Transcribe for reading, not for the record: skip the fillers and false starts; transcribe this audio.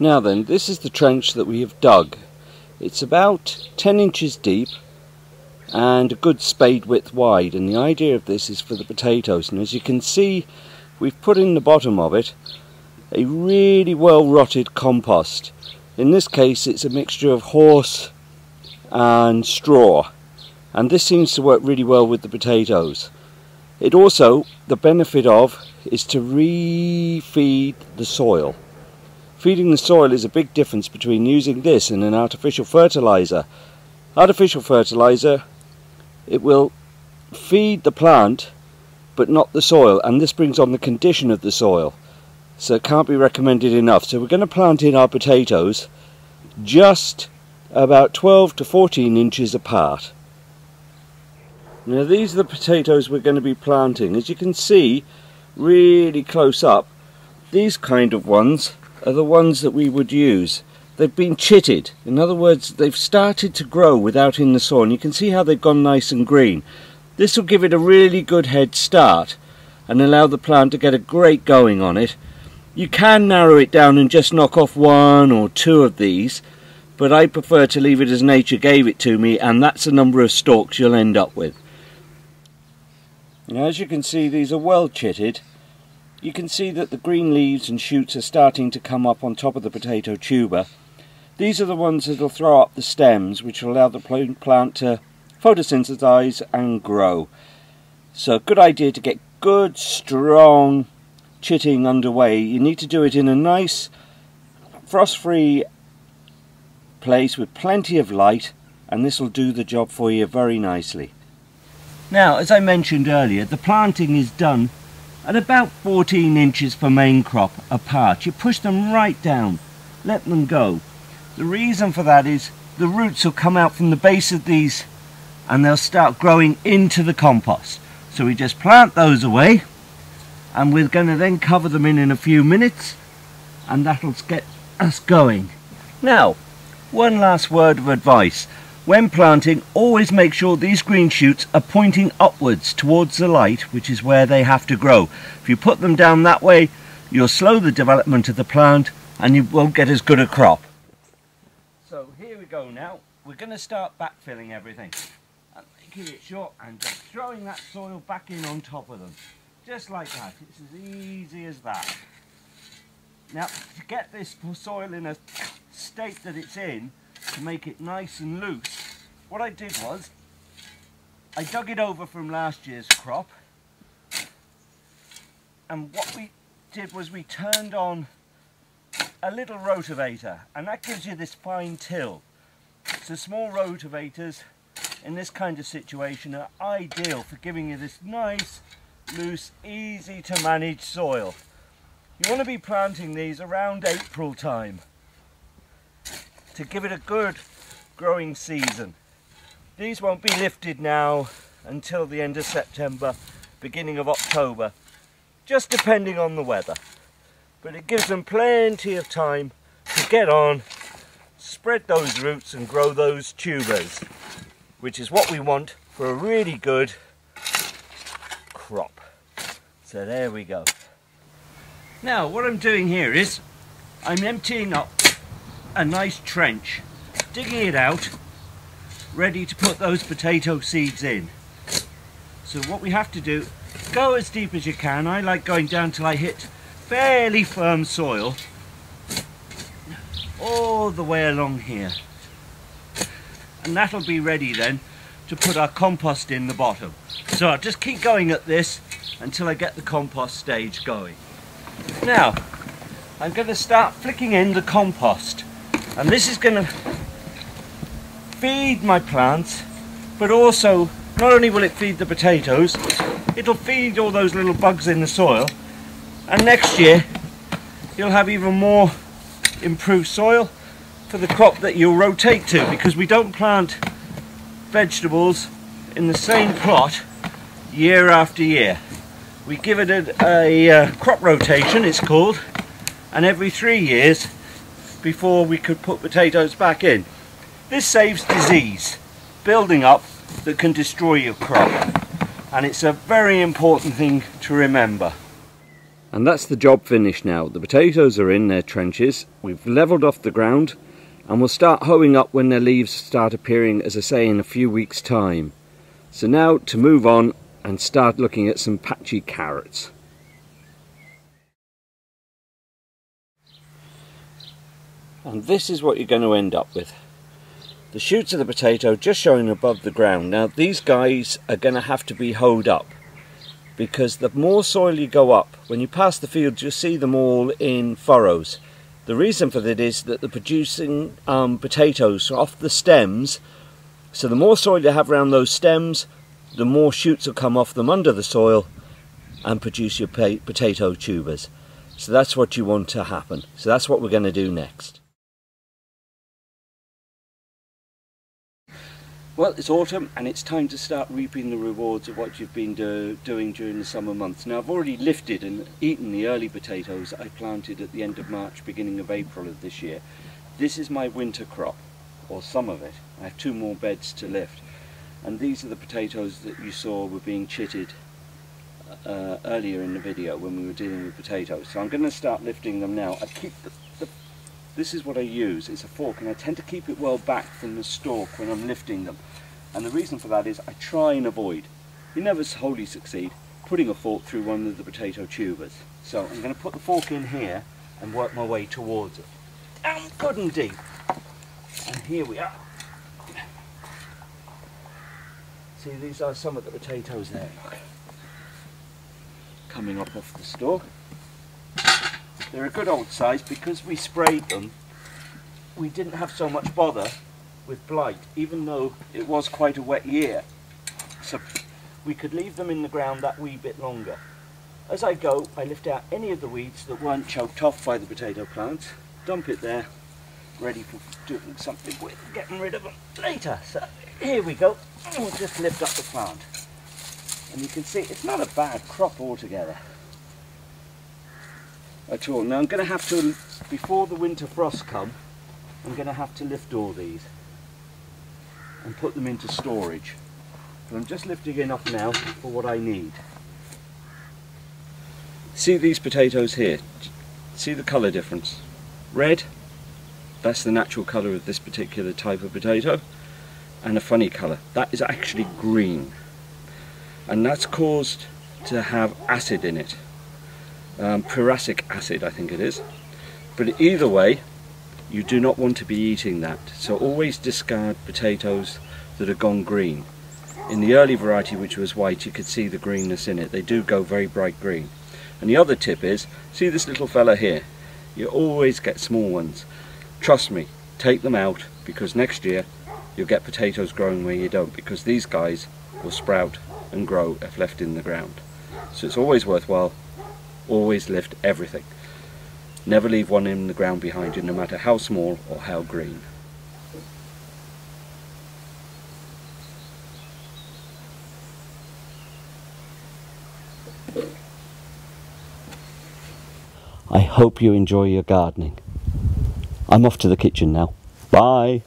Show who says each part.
Speaker 1: Now then, this is the trench that we have dug. It's about 10 inches deep and a good spade width wide, and the idea of this is for the potatoes. And as you can see, we've put in the bottom of it a really well rotted compost. In this case it's a mixture of horse and straw, and this seems to work really well with the potatoes. It also, the benefit of, is to re-feed the soil. Feeding the soil is a big difference between using this and an artificial fertilizer. Artificial fertilizer, it will feed the plant but not the soil, and this brings on the condition of the soil, so it can't be recommended enough. So we're going to plant in our potatoes just about 12 to 14 inches apart. Now these are the potatoes we're going to be planting. As you can see really close up, these kind of ones are the ones that we would use. They've been chitted. In other words, they've started to grow without in the soil, and you can see how they've gone nice and green. This will give it a really good head start and allow the plant to get a great going on it. You can narrow it down and just knock off 1 or 2 of these, but I prefer to leave it as nature gave it to me, and that's the number of stalks you'll end up with. Now as you can see, these are well chitted. You can see that the green leaves and shoots are starting to come up on top of the potato tuber. These are the ones that will throw up the stems, which will allow the plant to photosynthesize and grow. So good idea to get good strong chitting underway. You need to do it in a nice frost-free place with plenty of light, and this will do the job for you very nicely. Now, as I mentioned earlier, the planting is done at about 14 inches per main crop apart. You push them right down, let them go. The reason for that is the roots will come out from the base of these and they'll start growing into the compost. So we just plant those away, and we're going to then cover them in a few minutes, and that'll get us going. Now, one last word of advice. When planting, always make sure these green shoots are pointing upwards towards the light, which is where they have to grow. If you put them down that way, you'll slow the development of the plant and you won't get as good a crop. So here we go now. We're going to start backfilling everything and making it short and just throwing that soil back in on top of them. Just like that. It's as easy as that. Now, to get this soil in a state that it's in, to make it nice and loose, what I did was I dug it over from last year's crop, and what we did was we turned on a little rotavator, and that gives you this fine till. So small rotavators in this kind of situation are ideal for giving you this nice, loose, easy to manage soil. You want to be planting these around April time to give it a good growing season. These won't be lifted now until the end of September, beginning of October, just depending on the weather. But it gives them plenty of time to get on, spread those roots and grow those tubers, which is what we want for a really good crop. So there we go. Now what I'm doing here is I'm emptying up a nice trench, digging it out, ready to put those potato seeds in. So what we have to do, go as deep as you can. I like going down till I hit fairly firm soil, all the way along here, and that'll be ready then to put our compost in the bottom. So I'll just keep going at this until I get the compost stage going. Now I'm going to start flicking in the compost, and this is going to feed my plants, but also not only will it feed the potatoes, it'll feed all those little bugs in the soil, and next year you'll have even more improved soil for the crop that you'll rotate to, because we don't plant vegetables in the same plot year after year. We give it a crop rotation, it's called, and every 3 years before we could put potatoes back in. This saves disease building up that can destroy your crop, and it's a very important thing to remember. And that's the job finished now. The potatoes are in their trenches, we've levelled off the ground, and we'll start hoeing up when their leaves start appearing, as I say, in a few weeks' time. So now to move on and start looking at some patchy carrots. And this is what you're going to end up with. The shoots of the potato just showing above the ground. Now these guys are going to have to be hoed up, because the more soil you go up, when you pass the fields you'll see them all in furrows. The reason for that is that they're producing potatoes off the stems, so the more soil you have around those stems, the more shoots will come off them under the soil and produce your potato tubers. So that's what you want to happen. So that's what we're going to do next. Well, it's autumn and it's time to start reaping the rewards of what you've been doing during the summer months. Now I've already lifted and eaten the early potatoes I planted at the end of March, beginning of April of this year. This is my winter crop, or some of it. I have 2 more beds to lift. And these are the potatoes that you saw were being chitted earlier in the video when we were dealing with potatoes. So I'm going to start lifting them now. I keep this is what I use, it's a fork, and I tend to keep it well back from the stalk when I'm lifting them. And the reason for that is I try and avoid, you never wholly succeed, putting a fork through one of the potato tubers. So I'm going to put the fork in here and work my way towards it. And good and deep. And here we are. See, these are some of the potatoes there, look. Coming up off the stalk. They're a good old size. Because we sprayed them, we didn't have so much bother with blight, even though it was quite a wet year. So we could leave them in the ground that wee bit longer. As I go, I lift out any of the weeds that weren't choked off by the potato plants, dump it there, ready for doing something with, getting rid of them later. So here we go, and we'll just lift up the plant. And you can see it's not a bad crop altogether at all. Now I'm going to have to, before the winter frosts come, I'm going to have to lift all these and put them into storage. But I'm just lifting enough now for what I need. See these potatoes here? See the colour difference? Red, that's the natural colour of this particular type of potato, and a funny colour, that is actually green. And that's caused to have acid in it. Prussic acid, I think it is. But either way, you do not want to be eating that. So always discard potatoes that are gone green. In the early variety, which was white, you could see the greenness in it. They do go very bright green. And the other tip is, see this little fella here? You always get small ones. Trust me, take them out, because next year you'll get potatoes growing where you don't, because these guys will sprout and grow if left in the ground. So it's always worthwhile. Always lift everything. Never leave one in the ground behind you, no matter how small or how green. I hope you enjoy your gardening. I'm off to the kitchen now. Bye!